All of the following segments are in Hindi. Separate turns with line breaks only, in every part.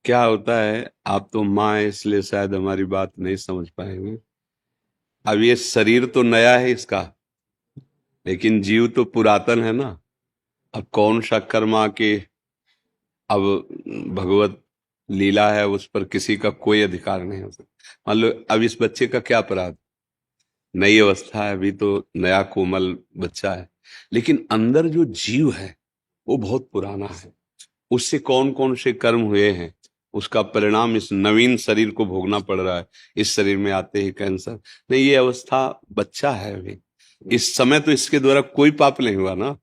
क्या होता है, आप तो माँ है इसलिए शायद हमारी बात नहीं समझ पाएंगे। अब ये शरीर तो नया है इसका, लेकिन जीव तो पुरातन है ना। अब कौन सा कर्मा के, अब भगवत लीला है, उस पर किसी का कोई अधिकार नहीं हो सकता। मान लो अब इस बच्चे का क्या अपराध, नई अवस्था है, अभी तो नया कोमल बच्चा है, लेकिन अंदर जो जीव है वो बहुत पुराना है। उससे कौन कौन से कर्म हुए हैं, उसका परिणाम इस नवीन शरीर को भोगना पड़ रहा है। इस शरीर में आते ही कैंसर, नहीं, ये अवस्था बच्चा है अभी। इस समय तो इसके द्वारा कोई पाप नहीं हुआ ना,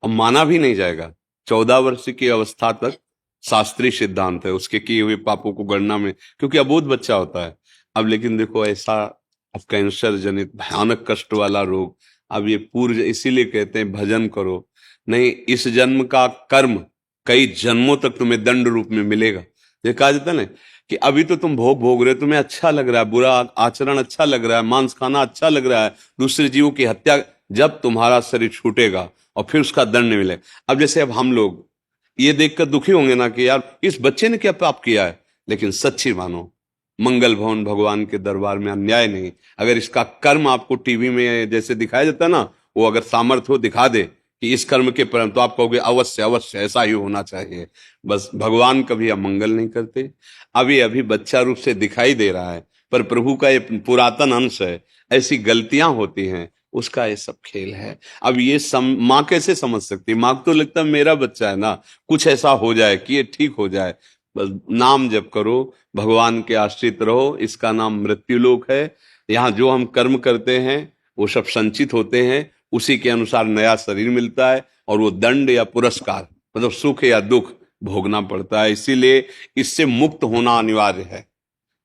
अब माना भी नहीं जाएगा। 14 वर्ष की अवस्था तक शास्त्रीय सिद्धांत है उसके किए हुए पापों को गणना में, क्योंकि अबोध बच्चा होता है। अब लेकिन देखो ऐसा, अब कैंसर जनित भयानक कष्ट वाला रोग। अब ये पूर्व, इसीलिए कहते हैं भजन करो। नहीं, इस जन्म का कर्म कई जन्मों तक तुम्हें दंड रूप में मिलेगा। ये कहा जाता है ना कि अभी तो तुम भोग भोग रहे हो, तुम्हें अच्छा लग रहा है, बुरा आचरण अच्छा लग रहा है, मांस खाना अच्छा लग रहा है, दूसरे जीवों की हत्या, जब तुम्हारा शरीर छूटेगा और फिर उसका दंड मिलेगा। अब जैसे अब हम लोग ये देखकर दुखी होंगे ना कि यार इस बच्चे ने क्या पाप किया है, लेकिन सच्ची मानो, मंगल भवन भगवान के दरबार में अन्याय नहीं। अगर इसका कर्म आपको टीवी में जैसे दिखाया जाता है ना, वो अगर सामर्थ्य हो दिखा दे कि इस कर्म के परिणाम, तो आप कहोगे अवश्य अवश्य ऐसा ही होना चाहिए। बस भगवान कभी अमंगल नहीं करते। अभी अभी बच्चा रूप से दिखाई दे रहा है, पर प्रभु का ये पुरातन अंश है। ऐसी गलतियां होती हैं, उसका ये सब खेल है। अब ये माँ कैसे समझ सकती है? माँ को तो लगता है मेरा बच्चा है ना, कुछ ऐसा हो जाए कि ये ठीक हो जाए। बस नाम जप करो, भगवान के आश्रित रहो, इसका नाम मृत्युलोक है। यहाँ जो हम कर्म करते हैं वो सब संचित होते हैं, उसी के अनुसार नया शरीर मिलता है, और वो दंड या पुरस्कार, मतलब सुख या दुख भोगना पड़ता है। इसीलिए इससे मुक्त होना अनिवार्य है।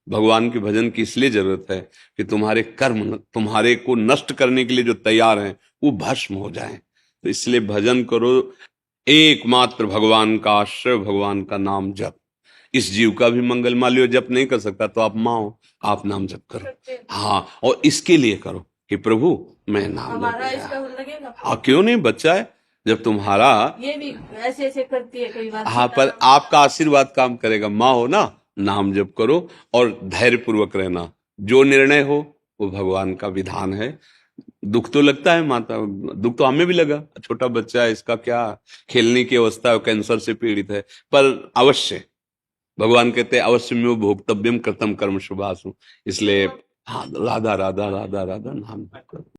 भगवान के भजन की इसलिए जरूरत है कि तुम्हारे कर्म तुम्हारे को नष्ट करने के लिए जो तैयार हैं वो भस्म हो जाएं। तो इसलिए भजन करो, एकमात्र भगवान का आश्रय, भगवान का नाम जप। इस जीव का भी मंगल। मान लो जप नहीं कर सकता तो आप माँ हो, आप नाम जप करो। हाँ, और इसके लिए करो कि प्रभु मैं नाम
हमारा
जप
इसका लगेगा।
हाँ, क्यों नहीं, बच्चा है जब तुम्हारा।
ये भी ऐसे ऐसे करती है कई बार,
हाँ, पर आपका आशीर्वाद काम करेगा, माँ हो ना, नाम जप करो और धैर्य पूर्वक रहना। जो निर्णय हो वो भगवान का विधान है। दुख तो लगता है माता, दुख तो हमें भी लगा, छोटा बच्चा है, इसका क्या खेलने की अवस्था है, कैंसर से पीड़ित है, पर अवश्य भगवान कहते हैं अवश्य में वो भोक्तव्यम कृतम कर्म शुभासु। इसलिए हाँ, राधा राधा राधा राधा नाम जप करो।